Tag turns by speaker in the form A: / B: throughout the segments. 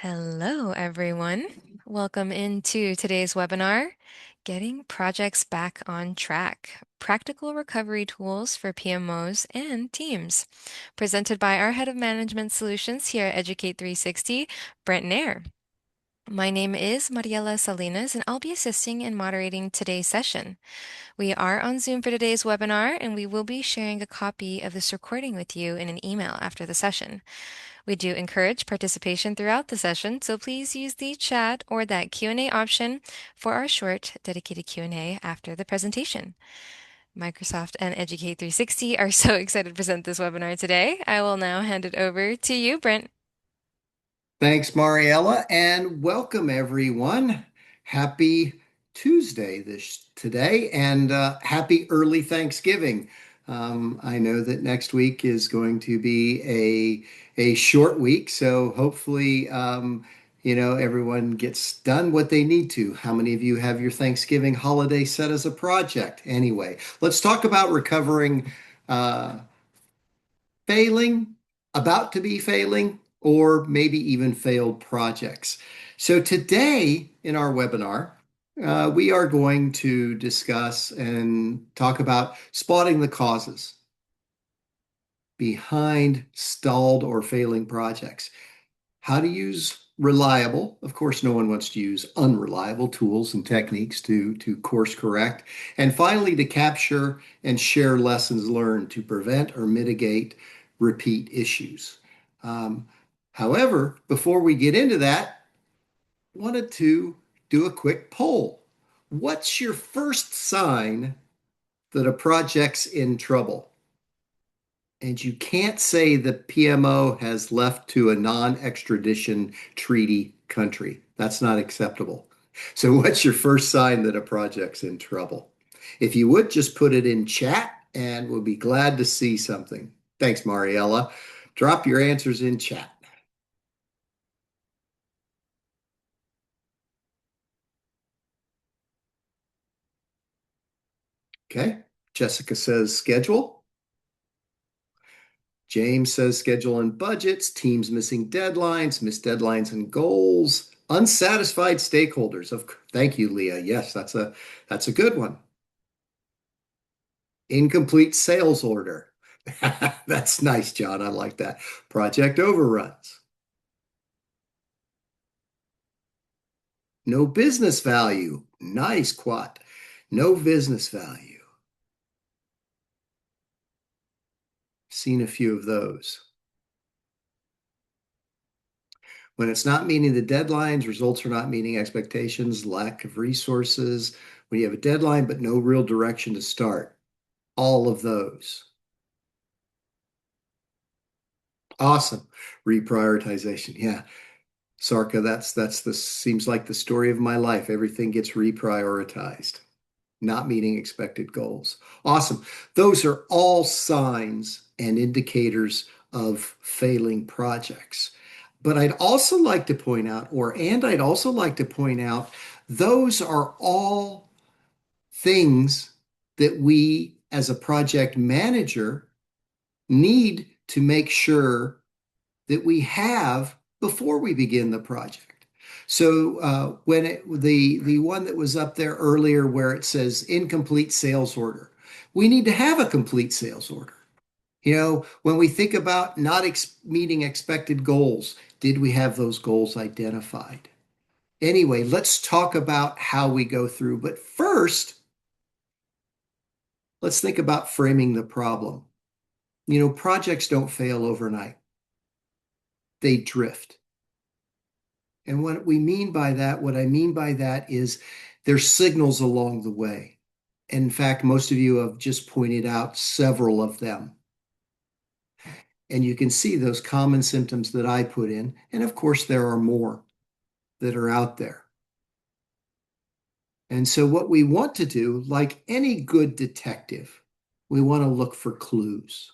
A: Hello, everyone. Welcome into today's webinar, Getting Projects Back on Track, Practical Recovery Tools for PMOs and Teams, presented by our Head of Management Solutions here at Educate 360, Brent Nair. My name is Mariela Salinas, and I'll be assisting and moderating today's session. We are on Zoom for today's webinar, and we will be sharing a copy of this recording with you in an email after the session. We do encourage participation throughout the session, so please use the chat or that Q&A option for our short dedicated Q&A after the presentation. Microsoft and Educate 360 are so excited to present this webinar today. I will now hand it over to you, Brent.
B: Thanks, Mariella, and welcome everyone. Happy Tuesday today, and happy early Thanksgiving. I know that next week is going to be a short week, so hopefully, everyone gets done what they need to. How many of you have your Thanksgiving holiday set as a project? Anyway, let's talk about recovering. Failing, about to be failing, or maybe even failed projects. So today in our webinar, we are going to discuss and talk about spotting the causes behind stalled or failing projects. How to use reliable, of course, no one wants to use unreliable tools and techniques to course correct. And finally, to capture and share lessons learned to prevent or mitigate repeat issues. Um, However, before we get into that, I wanted to do a quick poll. What's your first sign that a project's in trouble? And you can't say the PMO has left to a non-extradition treaty country. That's not acceptable. So what's your first sign that a project's in trouble? If you would, just put it in chat and we'll be glad to see something. Thanks, Mariella. Drop your answers in chat. Okay. Jessica says schedule. James says schedule and budgets, teams missing deadlines, missed deadlines and goals, unsatisfied stakeholders. Thank you, Leah. Yes, that's a good one. Incomplete sales order. That's nice, John. I like that. Project overruns. No business value. Nice, Quat. No business value. Seen a few of those. When it's not meeting the deadlines, results are not meeting expectations, lack of resources, when you have a deadline but no real direction to start. All of those. Awesome. Reprioritization. Yeah. Sarka, that's the seems like the story of my life. Everything gets reprioritized, not meeting expected goals. Awesome. Those are all signs and indicators of failing projects. But I'd also like to point out, I'd also like to point out, those are all things that we as a project manager need to make sure that we have before we begin the project. So the one that was up there earlier where it says incomplete sales order, we need to have a complete sales order. When we think about not meeting expected goals, did we have those goals identified? Anyway, let's talk about how we go through. But first, let's think about framing the problem. Projects don't fail overnight. They drift. And what I mean by that is there's signals along the way. In fact, most of you have just pointed out several of them. And you can see those common symptoms that I put in. And of course, there are more that are out there. And so what we want to do, like any good detective, we want to look for clues.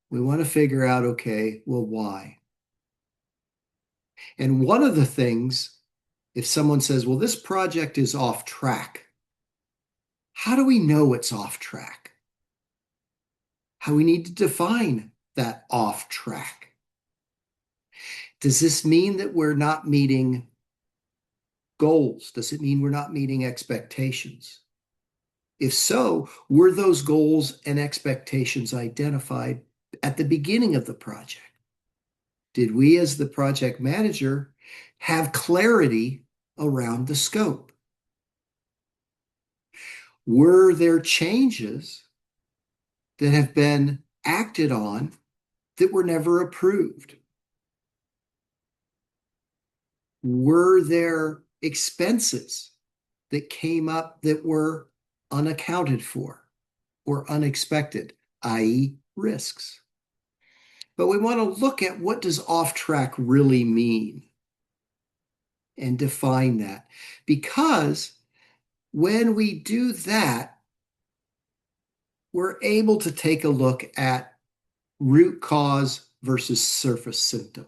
B: We want to figure out, okay, well, why? And one of the things, if someone says, well, this project is off track, how do we know it's off track? How we need to define that off track. Does this mean that we're not meeting goals? Does it mean we're not meeting expectations? If so, were those goals and expectations identified at the beginning of the project? Did we, as the project manager, have clarity around the scope? Were there changes that have been acted on that were never approved? Were there expenses that came up that were unaccounted for or unexpected, i.e., risks? But we want to look at what does off track really mean and define that. Because when we do that, we're able to take a look at root cause versus surface symptom.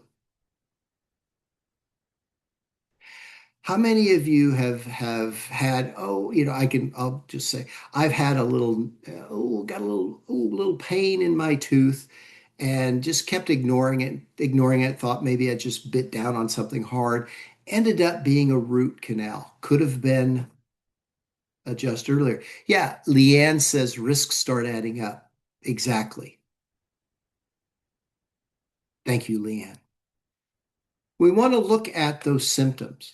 B: How many of you have had, I'll just say, I've had a little, got a little pain in my tooth and just kept ignoring it, thought maybe I just bit down on something hard, ended up being a root canal. Could have been adjusted earlier. Yeah, Leanne says risks start adding up. Exactly. Thank you, Leanne. We want to look at those symptoms.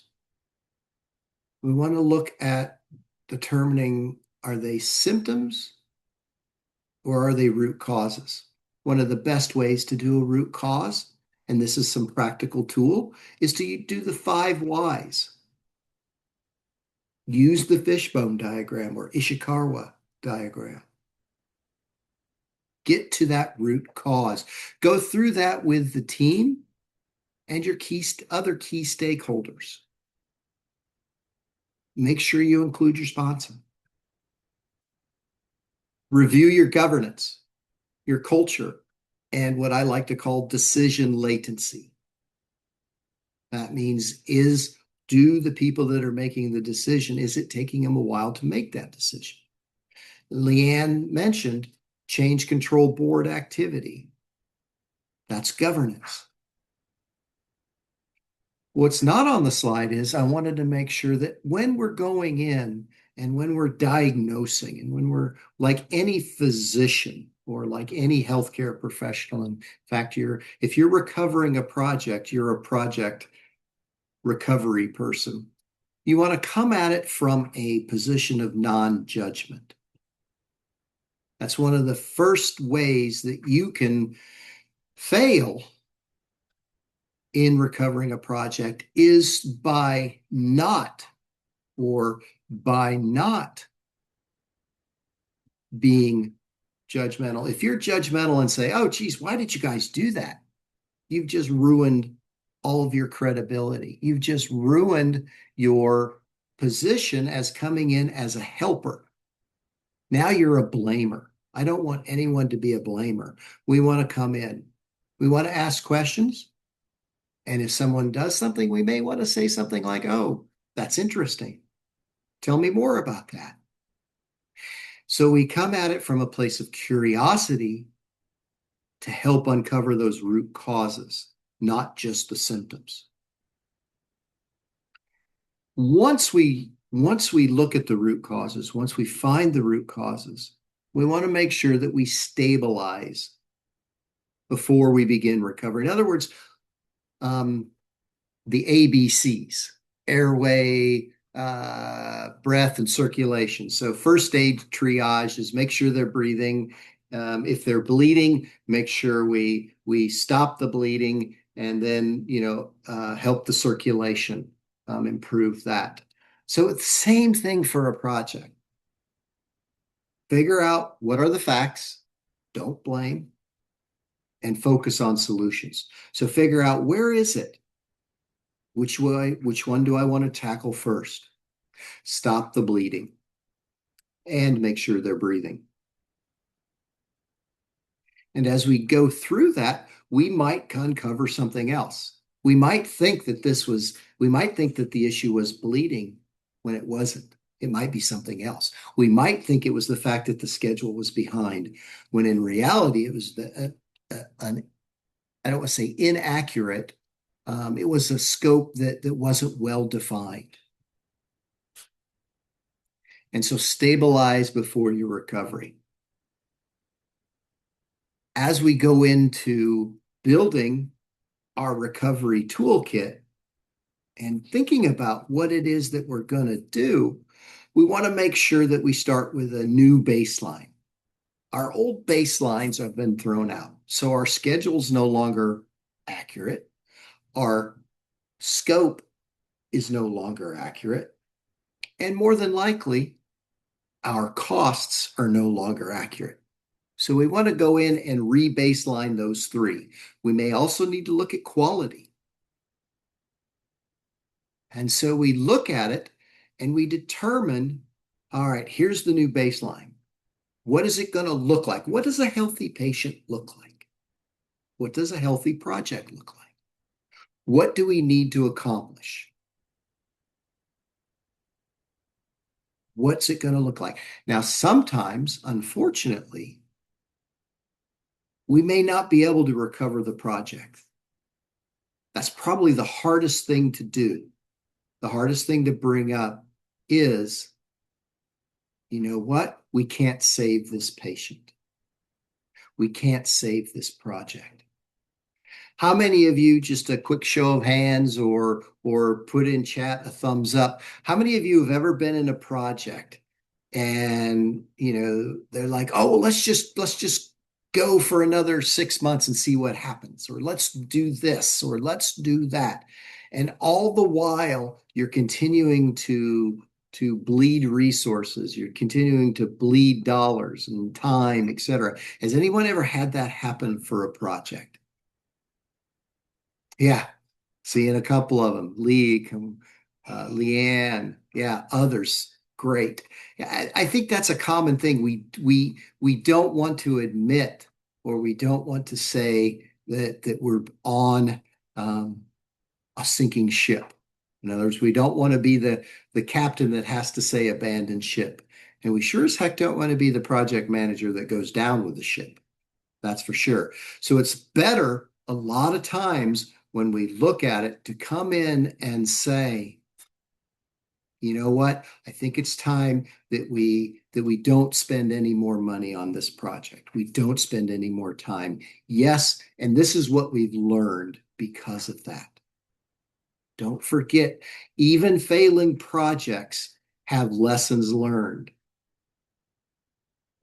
B: We want to look at determining, are they symptoms or are they root causes? One of the best ways to do a root cause, and this is some practical tool, is to do the 5 whys. Use the fishbone diagram or Ishikawa diagram. Get to that root cause. Go through that with the team and your other key stakeholders. Make sure you include your sponsor. Review your governance, your culture, and what I like to call decision latency. That means do the people that are making the decision, is it taking them a while to make that decision? Leanne mentioned change control board activity. That's governance. What's not on the slide is I wanted to make sure that when we're going in and when we're diagnosing and when we're like any physician or like any healthcare professional, in fact, if you're recovering a project, you're a project recovery person. You want to come at it from a position of non-judgment. That's one of the first ways that you can fail in recovering a project is by not being judgmental. If you're judgmental and say, oh, geez, why did you guys do that? You've just ruined all of your credibility. You've just ruined your position as coming in as a helper. Now you're a blamer. I don't want anyone to be a blamer. We want to come in. We want to ask questions. And if someone does something, we may want to say something like, oh, that's interesting. Tell me more about that. So we come at it from a place of curiosity to help uncover those root causes, not just the symptoms. Once we look at the root causes, once we find the root causes, we want to make sure that we stabilize before we begin recovery. In other words, the ABCs, airway, breath, and circulation. So first aid triage is make sure they're breathing. If they're bleeding, make sure we stop the bleeding and then help the circulation, improve that. So it's the same thing for a project. Figure out what are the facts, don't blame, and focus on solutions. So figure out, where is it? Which one do I want to tackle first? Stop the bleeding and make sure they're breathing. And as we go through that, we might uncover something else. We might think that the issue was bleeding when it wasn't. It might be something else. We might think it was the fact that the schedule was behind, when in reality it was I don't want to say inaccurate It was a scope that wasn't well defined. And so stabilize before your recovery. As we go into building our recovery toolkit and thinking about what it is that we're going to do, we want to make sure that we start with a new baseline. Our old baselines have been thrown out. So our schedule's no longer accurate. Our scope is no longer accurate. And more than likely, our costs are no longer accurate. So we want to go in and re-baseline those three. We may also need to look at quality. And so we look at it and we determine, all right, here's the new baseline. What is it going to look like? What does a healthy patient look like? What does a healthy project look like? What do we need to accomplish? What's it going to look like? Now, sometimes, unfortunately, we may not be able to recover the project. That's probably the hardest thing to do. The hardest thing to bring up is, you know what? We can't save this patient. We can't save this project. How many of you, just a quick show of hands or put in chat a thumbs up, how many of you have ever been in a project and they're like, oh, well, let's just go for another 6 months and see what happens, or let's do this, or let's do that. And all the while you're continuing to bleed resources, you're continuing to bleed dollars and time, etc. Has anyone ever had that happen for a project? Yeah, seeing a couple of them. Lee, Leanne, yeah, others. Great. Yeah, I think that's a common thing. We don't want to admit, or we don't want to say that we're on a sinking ship. In other words, we don't want to be the captain that has to say abandon ship. And we sure as heck don't want to be the project manager that goes down with the ship. That's for sure. So it's better a lot of times when we look at it to come in and say, you know what? I think it's time that we don't spend any more money on this project. We don't spend any more time. Yes, and this is what we've learned because of that. Don't forget, even failing projects have lessons learned.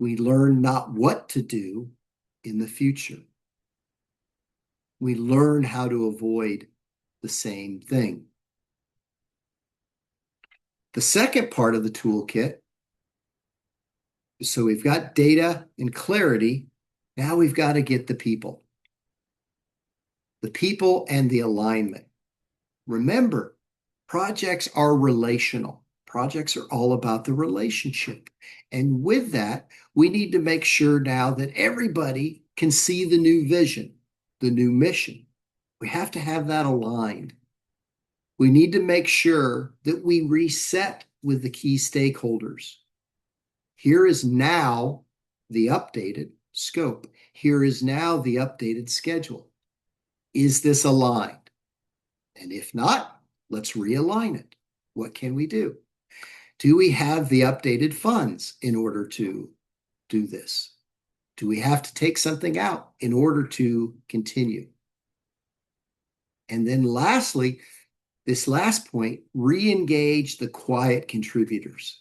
B: We learn not what to do in the future. We learn how to avoid the same thing. The second part of the toolkit, so we've got data and clarity. Now we've got to get the people and the alignment. Remember, projects are relational. Projects are all about the relationship. And with that, we need to make sure now that everybody can see the new vision, the new mission. We have to have that aligned. We need to make sure that we reset with the key stakeholders. Here is now the updated scope. Here is now the updated schedule. Is this aligned? And if not, let's realign it. What can we do? Do we have the updated funds in order to do this? Do we have to take something out in order to continue? And then lastly, this last point, re-engage the quiet contributors.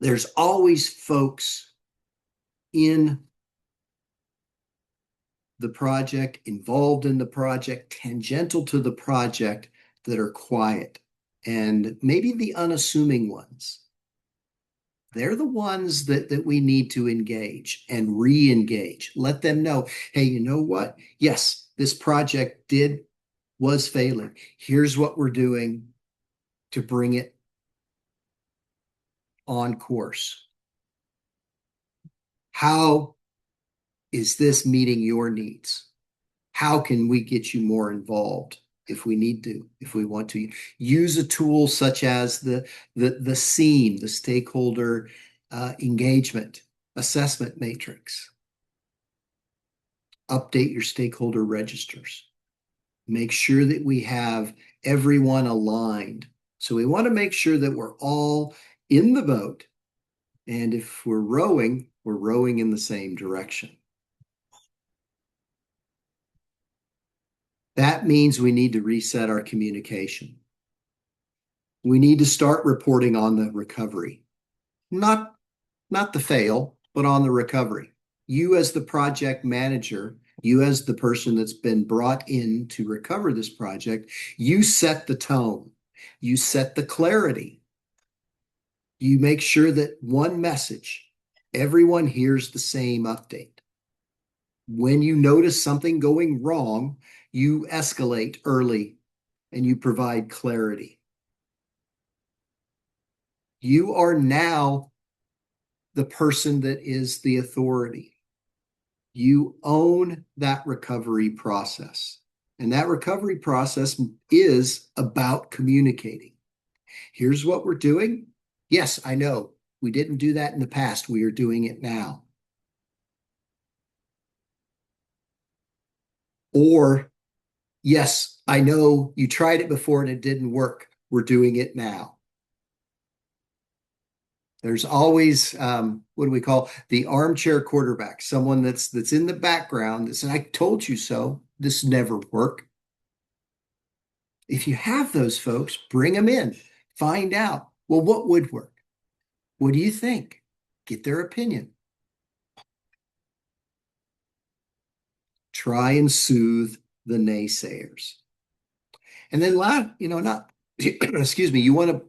B: There's always folks in the project, involved in the project, tangential to the project, that are quiet, and maybe the unassuming ones. They're the ones that we need to engage and re-engage. Let them know, hey, you know what? Yes, this project was failing. Here's what we're doing to bring it on course. How is this meeting your needs? How can we get you more involved if we need to, if we want to? Use a tool such as the SEAM, the stakeholder engagement assessment matrix. Update your stakeholder registers. Make sure that we have everyone aligned. So we want to make sure that we're all in the boat. And if we're rowing in the same direction. That means we need to reset our communication. We need to start reporting on the recovery, not not the fail, but on the recovery. You as the project manager, you as the person that's been brought in to recover this project, you set the tone. You set the clarity. You make sure that one message, everyone hears the same update. When you notice something going wrong, you escalate early and you provide clarity. You are now the person that is the authority. You own that recovery process. And that recovery process is about communicating. Here's what we're doing. Yes, I know we didn't do that in the past. We are doing it now. Or, yes, I know you tried it before and it didn't work. We're doing it now. There's always what do we call the armchair quarterback, someone that's in the background that said, "I told you so. This never worked." If you have those folks, bring them in. Find out, well, what would work? What do you think? Get their opinion. Try and soothe the naysayers. And then, not, excuse me, you want to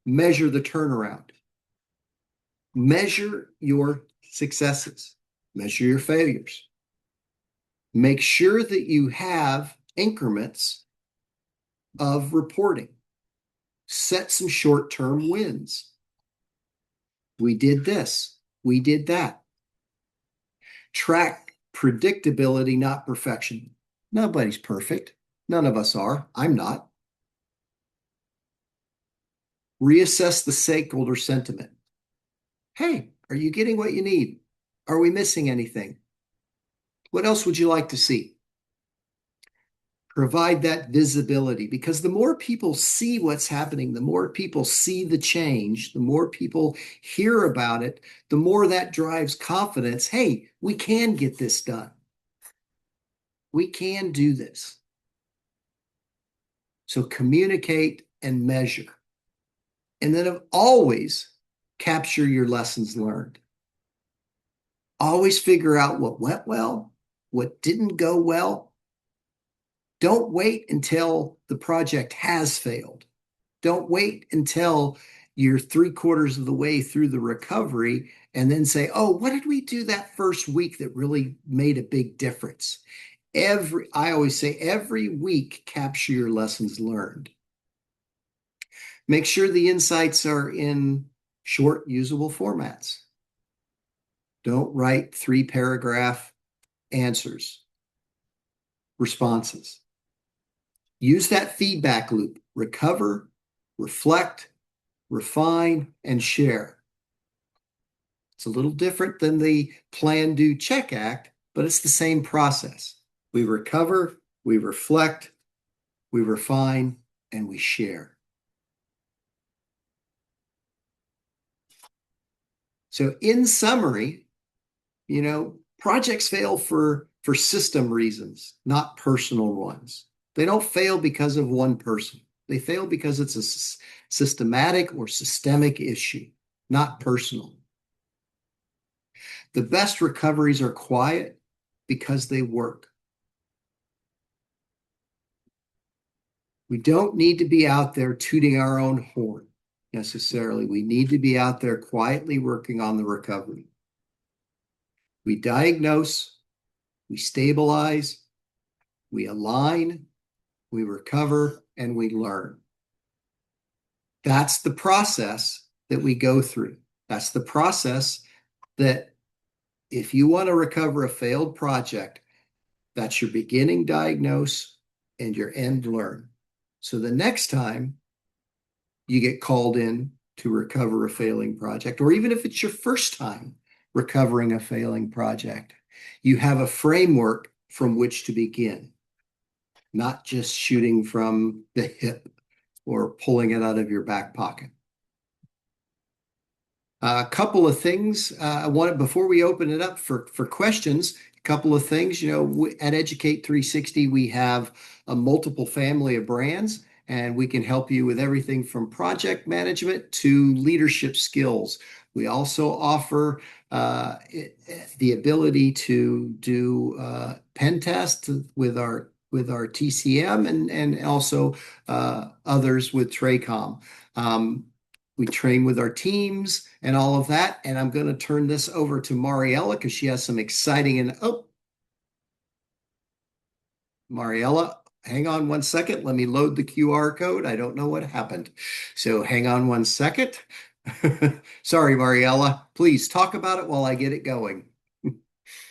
B: measure the turnaround. Measure your successes, measure your failures. Make sure that you have increments of reporting. Set some short-term wins. We did this. We did that. Track predictability, not perfection. Nobody's perfect. None of us are. I'm not. Reassess the stakeholder sentiment. Hey, are you getting what you need? Are we missing anything? What else would you like to see? Provide that visibility, because the more people see what's happening, the more people see the change, the more people hear about it, the more that drives confidence. Hey, we can get this done. We can do this. So communicate and measure. And then always capture your lessons learned. Always figure out what went well, what didn't go well. Don't wait until the project has failed. Don't wait until you're 3/4 of the way through the recovery and then say, oh, what did we do that first week that really made a big difference? I always say every week, capture your lessons learned. Make sure the insights are in short, usable formats. Don't write 3-paragraph answers, responses. Use that feedback loop. Recover, reflect, refine, and share. It's a little different than the plan, do, check act, but it's the same process. We recover, we reflect, we refine, and we share. So in summary, projects fail for system reasons, not personal ones. They don't fail because of one person. They fail because it's a systematic or systemic issue, not personal. The best recoveries are quiet because they work. We don't need to be out there tooting our own horn necessarily. We need to be out there quietly working on the recovery. We diagnose, we stabilize, we align, we recover, and we learn. That's the process that we go through. That's the process that if you want to recover a failed project, that's your beginning, diagnose, and your end, learn. So the next time you get called in to recover a failing project, or even if it's your first time recovering a failing project, you have a framework from which to begin. not just shooting from the hip or pulling it out of your back pocket. A couple of things I wanted before we open it up for questions. A couple of things, at Educate 360, we have a multiple family of brands, and we can help you with everything from project management to leadership skills. We also offer the ability to do pen tests with our TCM and also others with Tracom. Um, we train with our teams and all of that. And I'm going to turn this over to Mariella because she has some exciting Mariella, hang on one second. Let me load the QR code. I don't know what happened. So hang on one second. Sorry, Mariella. Please talk about it while I get it going.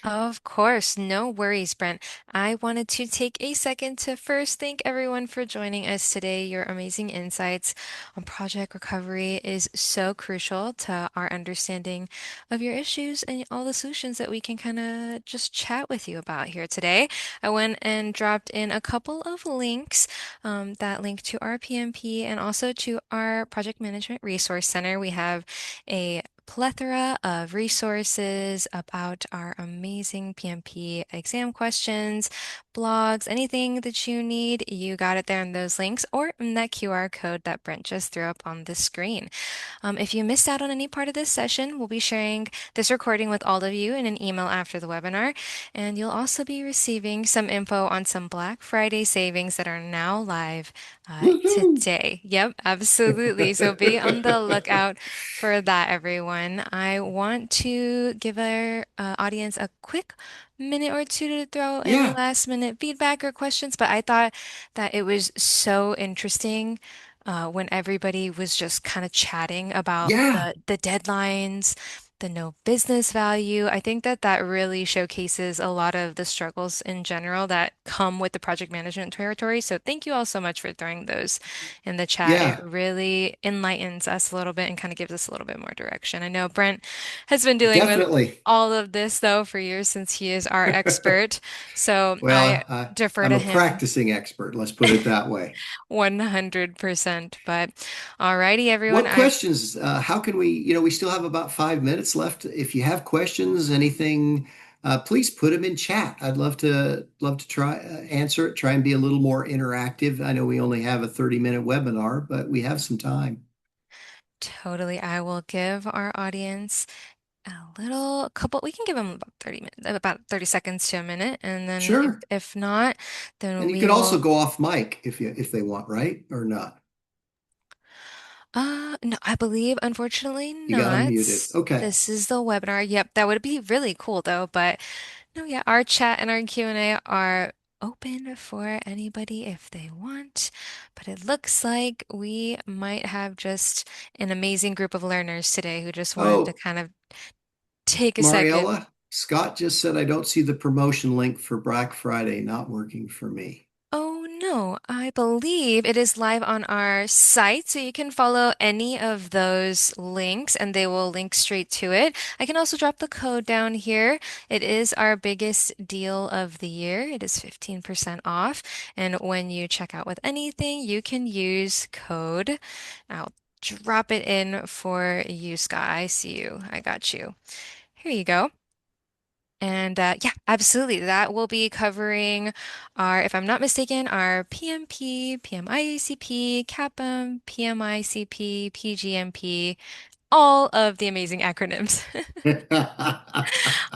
A: Of course, no worries, Brent. I wanted to take a second to first thank everyone for joining us today. Your amazing insights on project recovery is so crucial to our understanding of your issues and all the solutions that we can kind of just chat with you about here today. I went and dropped in a couple of links that link to our PMP and also to our Project Management Resource Center. We have a plethora of resources about our amazing PMP exam questions, blogs, anything that you need, you got it there in those links or in that QR code that Brent just threw up on the screen. If you missed out on any part of this session, we'll be sharing this recording with all of you in an email after the webinar, and you'll also be receiving some info on some Black Friday savings that are now live
B: Woohoo!
A: today. Yep, absolutely. So be on the lookout for that, everyone. I want to give our audience a quick minute or two to throw any
B: Yeah,
A: last minute feedback or questions, but I thought that it was so interesting when everybody was just kind of chatting about
B: yeah,
A: the deadlines, the no business value. I think that that really showcases a lot of the struggles in general that come with the project management territory. So thank you all so much for throwing those in the chat. It
B: yeah,
A: really enlightens us a little bit and kind of gives us a little bit more direction. I know Brent has been dealing with
B: definitely.
A: all of this though for years since he is our expert. So I
B: Well,
A: defer
B: I'm
A: to
B: a
A: him
B: practicing expert. Let's put it that way.
A: 100%. But alrighty, everyone.
B: What questions? How can we? We still have about 5 minutes left. If you have questions, anything, please put them in chat. I'd love to try answer it. Try and be a little more interactive. I know we only have a 30-minute webinar, but we have some time.
A: Totally. I will give our audience a little couple, we can give them about 30 minutes, about 30 seconds to a minute. And then if,
B: Sure.
A: if not, then
B: And you
A: we
B: could also
A: will,
B: go off mic if they want, right? Or not.
A: no, I believe unfortunately
B: You got them
A: not.
B: muted. Okay.
A: This is the webinar. Yep, that would be really cool though. But no, yeah, our chat and our Q&A are open for anybody if they want. But it looks like we might have just an amazing group of learners today who just wanted to
B: Oh,
A: kind of take a second.
B: Mariella, Scott just said I don't see the promotion link for Black Friday not working for me.
A: Oh no, I believe it is live on our site, so you can follow any of those links and they will link straight to it. I can also drop the code down here. It is our biggest deal of the year. It is 15% off. And when you check out with anything, you can use code. I'll drop it in for you, Scott. I see you. I got you. Here you go. And yeah, absolutely. That will be covering our, if I'm not mistaken, our PMP, PMICP, CAPM, PMICP, PGMP, all of the amazing acronyms.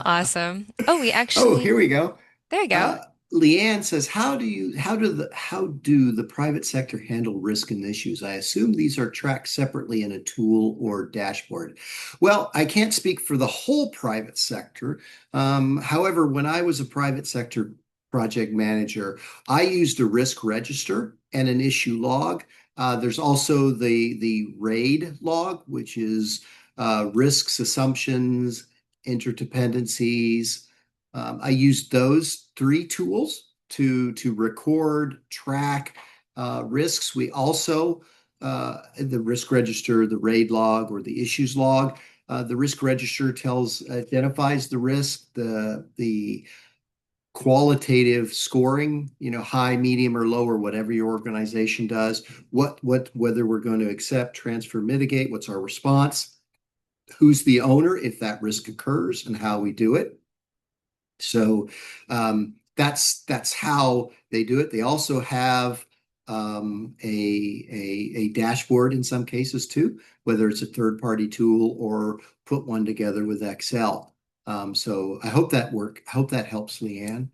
A: Awesome. Oh, we
B: Oh, here
A: actually,
B: we go.
A: there you go.
B: Uh, Leanne says, how do the private sector handle risk and issues? I assume these are tracked separately in a tool or dashboard. Well, I can't speak for the whole private sector. However, when I was a private sector project manager, I used a risk register and an issue log. There's also the RAID log, which is risks, assumptions, interdependencies. I used those three tools to record, track risks. We also the risk register, the RAID log, or the issues log. The risk register identifies the risk. The qualitative scoring, high, medium, or low, or whatever your organization does. Whether we're going to accept, transfer, mitigate, what's our response? Who's the owner if that risk occurs, and how we do it. So that's how they do it. They also have a dashboard in some cases too, whether it's a third-party tool or put one together with Excel. So I hope that I hope that helps, Leanne.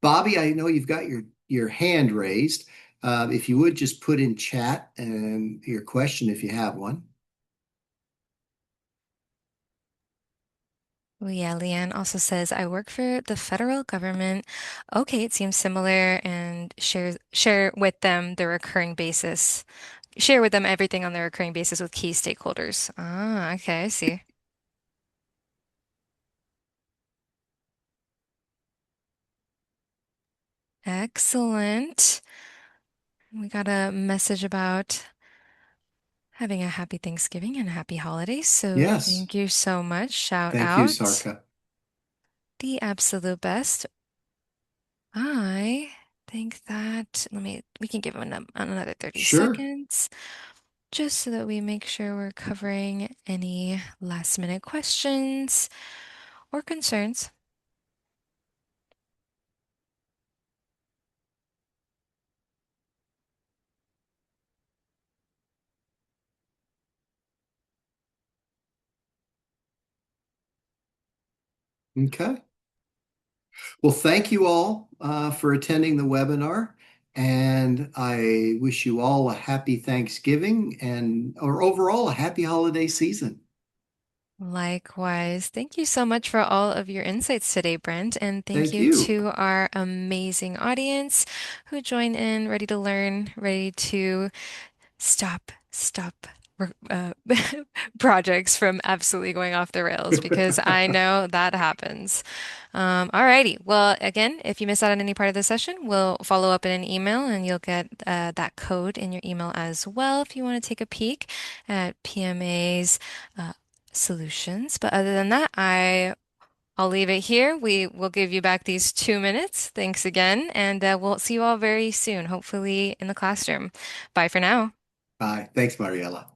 B: Bobby, I know you've got your hand raised. If you would just put in chat and your question if you have one.
A: Oh, yeah, Leanne also says, I work for the federal government. Okay, it seems similar and share with them the recurring basis. Share with them everything on the recurring basis with key stakeholders. Ah, okay, I see. Excellent. We got a message about having a happy Thanksgiving and a happy holiday. So
B: Yes.
A: thank you so much. Shout
B: Thank you,
A: out.
B: Sarka.
A: The absolute best. I think that, we can give him another 30
B: Sure.
A: seconds just so that we make sure we're covering any last minute questions or concerns.
B: Okay. Well, thank you all for attending the webinar, and I wish you all a happy Thanksgiving or overall a happy holiday season.
A: Likewise. Thank you so much for all of your insights today, Brent. And thank
B: Thank
A: you
B: you.
A: to our amazing audience who joined in, ready to learn, ready to stop projects from absolutely going off the rails because I know that happens. Alrighty. Well, again, if you miss out on any part of the session, we'll follow up in an email and you'll get that code in your email as well if you want to take a peek at PMA's uh, solutions. But other than that, I'll leave it here. We will give you back these 2 minutes. Thanks again, and we'll see you all very soon, hopefully in the classroom. Bye for now.
B: Bye. Thanks, Mariella.